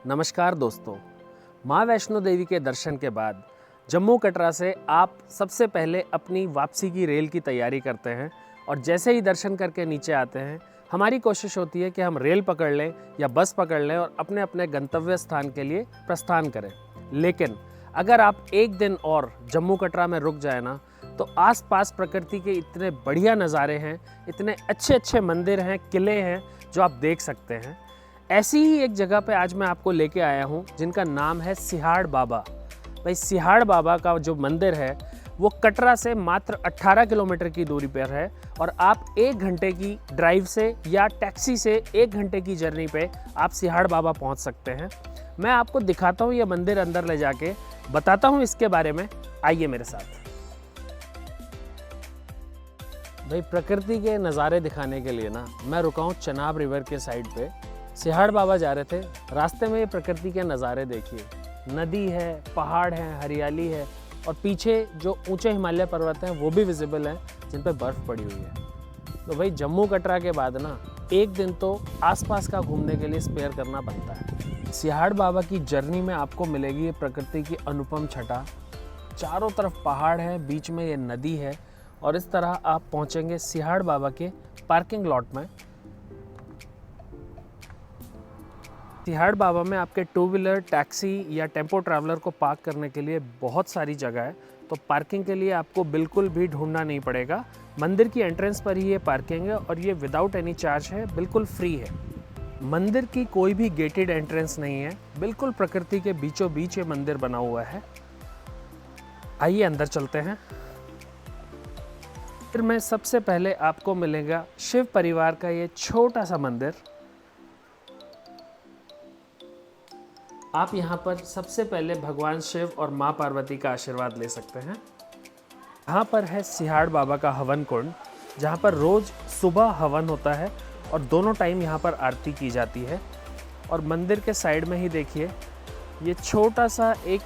नमस्कार दोस्तों, माँ वैष्णो देवी के दर्शन के बाद जम्मू कटरा से आप सबसे पहले अपनी वापसी की रेल की तैयारी करते हैं और जैसे ही दर्शन करके नीचे आते हैं हमारी कोशिश होती है कि हम रेल पकड़ लें या बस पकड़ लें और अपने अपने गंतव्य स्थान के लिए प्रस्थान करें। लेकिन अगर आप एक दिन और जम्मू कटरा में रुक जाए ना, तो आसपास प्रकृति के इतने बढ़िया नज़ारे हैं, इतने अच्छे अच्छे मंदिर हैं, किले हैं जो आप देख सकते हैं। ऐसी ही एक जगह पे आज मैं आपको लेके आया हूँ जिनका नाम है सिहाड़ बाबा। भाई सिहाड़ बाबा का जो मंदिर है वो कटरा से मात्र 18 किलोमीटर की दूरी पर है और आप 1 घंटे की ड्राइव से या टैक्सी से 1 घंटे की जर्नी पे आप सिहाड़ बाबा पहुंच सकते हैं। मैं आपको दिखाता हूँ ये मंदिर, अंदर ले जाके बताता हूँ इसके बारे में। आइए मेरे साथ। भाई प्रकृति के नज़ारे दिखाने के लिए ना मैं रुका हूँ चनाब रिवर के साइड पे। सिहाड़ बाबा जा रहे थे, रास्ते में ये प्रकृति के नज़ारे देखिए, नदी है, पहाड़ हैं, हरियाली है और पीछे जो ऊंचे हिमालय पर्वत हैं वो भी विजिबल हैं जिन पे बर्फ़ पड़ी हुई है। तो भाई जम्मू कटरा के बाद ना एक दिन तो आसपास का घूमने के लिए स्पेयर करना बनता है। सिहाड़ बाबा की जर्नी में आपको मिलेगी ये प्रकृति की अनुपम छटा। चारों तरफ पहाड़ है, बीच में ये नदी है और इस तरह आप पहुंचेंगे सिहाड़ बाबा के पार्किंग लॉट में। सिहाड़ बाबा में आपके 2 व्हीलर, टैक्सी या टेम्पो ट्रैवलर को पार्क करने के लिए बहुत सारी जगह है, तो पार्किंग के लिए आपको बिल्कुल भी ढूंढना नहीं पड़ेगा। मंदिर की एंट्रेंस पर ही ये पार्किंग है और ये विदाउट एनी चार्ज है, बिल्कुल फ्री है। मंदिर की कोई भी गेटेड एंट्रेंस नहीं है, बिल्कुल प्रकृति के बीचों बीच ये मंदिर बना हुआ है। आइए अंदर चलते हैं। फिर में सबसे पहले आपको मिलेगा शिव परिवार का ये छोटा सा मंदिर। आप यहाँ पर सबसे पहले भगवान शिव और माँ पार्वती का आशीर्वाद ले सकते हैं। यहाँ पर है सिहाड़ बाबा का हवन कुंड, जहाँ पर रोज़ सुबह हवन होता है और दोनों टाइम यहाँ पर आरती की जाती है। और मंदिर के साइड में ही देखिए ये छोटा सा एक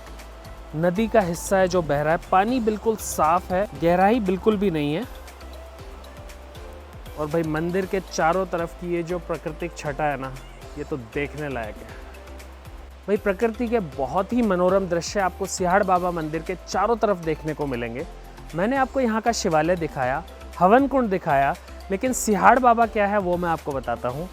नदी का हिस्सा है जो बह रहा है। पानी बिल्कुल साफ है, गहराई बिल्कुल भी नहीं है। और भाई मंदिर के चारों तरफ की ये जो प्राकृतिक छटा है ना, ये तो देखने लायक है। भाई प्रकृति के बहुत ही मनोरम दृश्य आपको सिहाड़ बाबा मंदिर के चारों तरफ देखने को मिलेंगे। मैंने आपको यहाँ का शिवालय दिखाया, हवन कुंड दिखाया, लेकिन सिहाड़ बाबा क्या है वो मैं आपको बताता हूँ।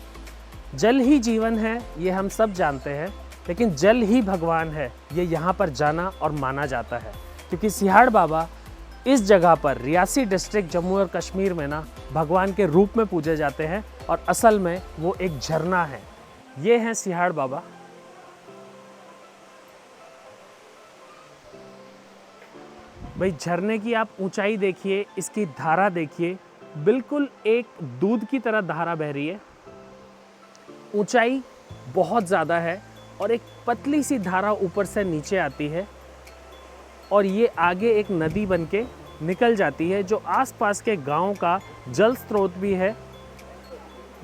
जल ही जीवन है ये हम सब जानते हैं, लेकिन जल ही भगवान है ये यहाँ पर जाना और माना जाता है। क्योंकि सिहाड़ बाबा इस जगह पर रियासी डिस्ट्रिक्ट जम्मू और कश्मीर में ना भगवान के रूप में पूजे जाते हैं और असल में वो एक झरना है। ये हैं सिहाड़ बाबा। भाई झरने की आप ऊंचाई देखिए, इसकी धारा देखिए, बिल्कुल एक दूध की तरह धारा बह रही है। ऊंचाई बहुत ज़्यादा है और एक पतली सी धारा ऊपर से नीचे आती है और ये आगे एक नदी बनके निकल जाती है जो आसपास के गांव का जल स्रोत भी है।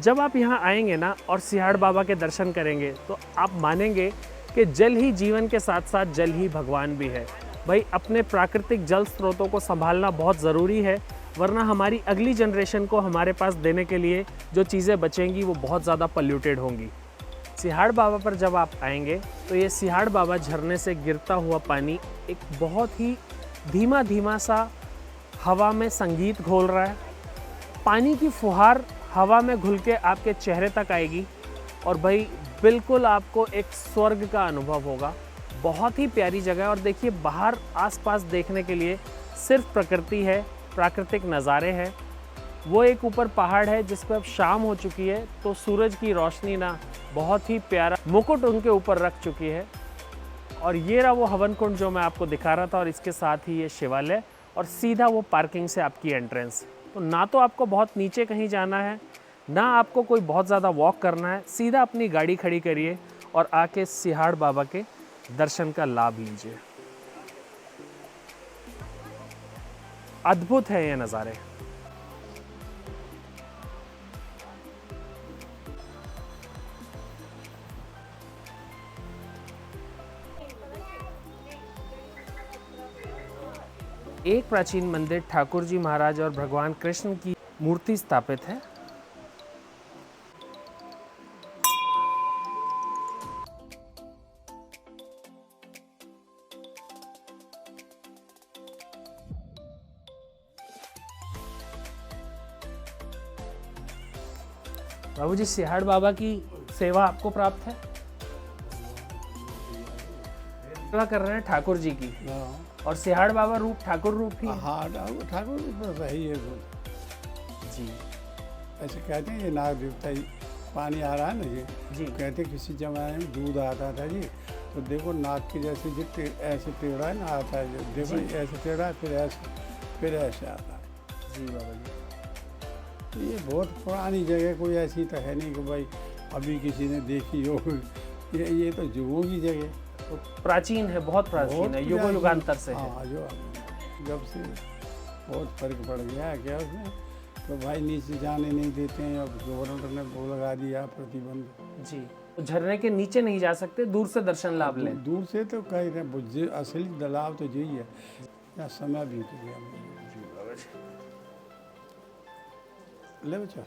जब आप यहाँ आएंगे ना और सिहाड़ बाबा के दर्शन करेंगे तो आप मानेंगे कि जल ही जीवन के साथ साथ जल ही भगवान भी है। भाई अपने प्राकृतिक जल स्रोतों को संभालना बहुत ज़रूरी है, वरना हमारी अगली जनरेशन को हमारे पास देने के लिए जो चीज़ें बचेंगी वो बहुत ज़्यादा पॉल्यूटेड होंगी। सिहाड़ बाबा पर जब आप आएंगे तो ये सिहाड़ बाबा झरने से गिरता हुआ पानी एक बहुत ही धीमा धीमा सा हवा में संगीत घोल रहा है। पानी की फुहार हवा में घुल के आपके चेहरे तक आएगी और भाई बिल्कुल आपको एक स्वर्ग का अनुभव होगा। बहुत ही प्यारी जगह है। और देखिए बाहर आसपास देखने के लिए सिर्फ प्रकृति है, प्राकृतिक नज़ारे हैं। वो एक ऊपर पहाड़ है जिस पर अब शाम हो चुकी है तो सूरज की रोशनी ना बहुत ही प्यारा मुकुट उनके ऊपर रख चुकी है। और ये रहा वो हवन कुंड जो मैं आपको दिखा रहा था और इसके साथ ही ये शिवालय और सीधा वो पार्किंग से आपकी एंट्रेंस। तो ना तो आपको बहुत नीचे कहीं जाना है, ना आपको कोई बहुत ज़्यादा वॉक करना है, सीधा अपनी गाड़ी खड़ी करिए और आके सिहाड़ बाबा के दर्शन का लाभ लीजिए। अद्भुत है ये नज़ारे। एक प्राचीन मंदिर ठाकुर जी महाराज और भगवान कृष्ण की मूर्ति स्थापित है। बाबूजी सिहाड़ बाबा की सेवा आपको प्राप्त है? सेवा कर रहे हैं ठाकुर जी की, और सिहाड़ बाबा रूप ठाकुर रूप ही है। हाँ, ठाकुर तो सही है जी ऐसे कहते हैं ये नाग देवता ही पानी आ रहा है ना ये जी कहते किसी जमाने में दूध आता था जी, तो देखो नाग के जैसे जो ऐसे टेढ़ा है ना आता है, देखो ऐसे टेढ़ा है फिर ऐसे आता है। जी बाबा जी, तो ये बहुत पुरानी जगह, कोई ऐसी तो है नहीं कि भाई अभी किसी ने देखी हो। ये तो जुगों की जगह, तो प्राचीन है, बहुत प्राचीन है, युगो युगांतर से है। हाँ, जो जब से बहुत फर्क पड़ गया है क्या उसमें, तो भाई नीचे जाने नहीं देते हैं, अब गवर्नमेंट ने वो लगा दिया प्रतिबंध। जी, तो झरने के नीचे नहीं जा सकते, दूर से दर्शन लाभ लें। दूर से तो कह रहे असली दलाव तो यही है, या समय बीत गया। ले बच्चा,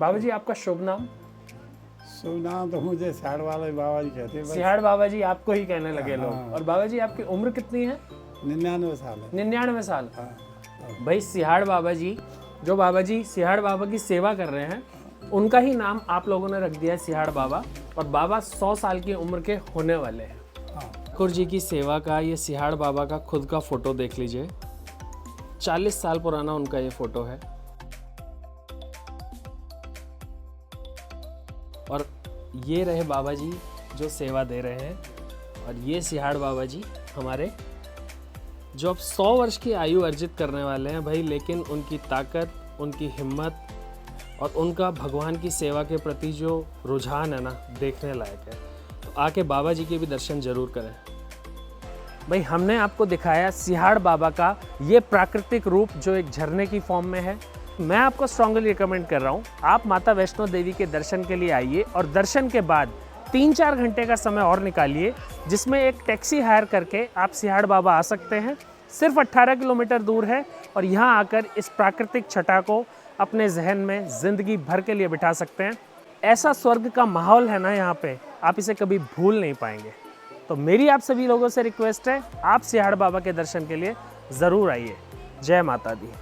बाबा जी आपका शुभ नाम? शुभ नाम तो मुझे सिहाड़ वाले बाबा जी कहते हैं। सिहाड़ बाबा जी आपको ही कहने लगे हाँ। लोग। और बाबा जी आपकी उम्र कितनी है? 99 साल है। 99 साल। हाँ, भाई सिहाड़ बाबा जी, जो बाबा जी सिहाड़ बाबा की सेवा कर रहे हैं, उनका ही नाम आप लोगों ने रख दिया है सिहाड़ बाबा, और बाबा 100 साल की उम्र के होने वाले हैं। हाँ। ठाकुर जी की सेवा का ये सिहाड़ बाबा का खुद का फोटो देख लीजिए, 40 साल पुराना उनका ये फोटो है। और ये रहे बाबा जी जो सेवा दे रहे हैं, और ये सिहाड़ बाबा जी हमारे जो अब 100 वर्ष की आयु अर्जित करने वाले हैं भाई, लेकिन उनकी ताकत, उनकी हिम्मत और उनका भगवान की सेवा के प्रति जो रुझान है ना, देखने लायक है। तो आके बाबा जी के भी दर्शन जरूर करें। भाई हमने आपको दिखाया सिहाड़ बाबा का ये प्राकृतिक रूप जो एक झरने की फॉर्म में है। मैं आपको स्ट्रांगली रिकमेंड कर रहा हूँ, आप माता वैष्णो देवी के दर्शन के लिए आइए, और दर्शन के बाद 3-4 घंटे का समय और निकालिए, जिसमें एक टैक्सी हायर करके आप सिहाड़ बाबा आ सकते हैं। सिर्फ 18 किलोमीटर दूर है, और यहाँ आकर इस प्राकृतिक छटा को अपने जहन में ज़िंदगी भर के लिए बिठा सकते हैं। ऐसा स्वर्ग का माहौल है ना यहाँ पे, आप इसे कभी भूल नहीं पाएंगे। तो मेरी आप सभी लोगों से रिक्वेस्ट है, आप सिहाड़ बाबा के दर्शन के लिए ज़रूर आइए। जय माता दी।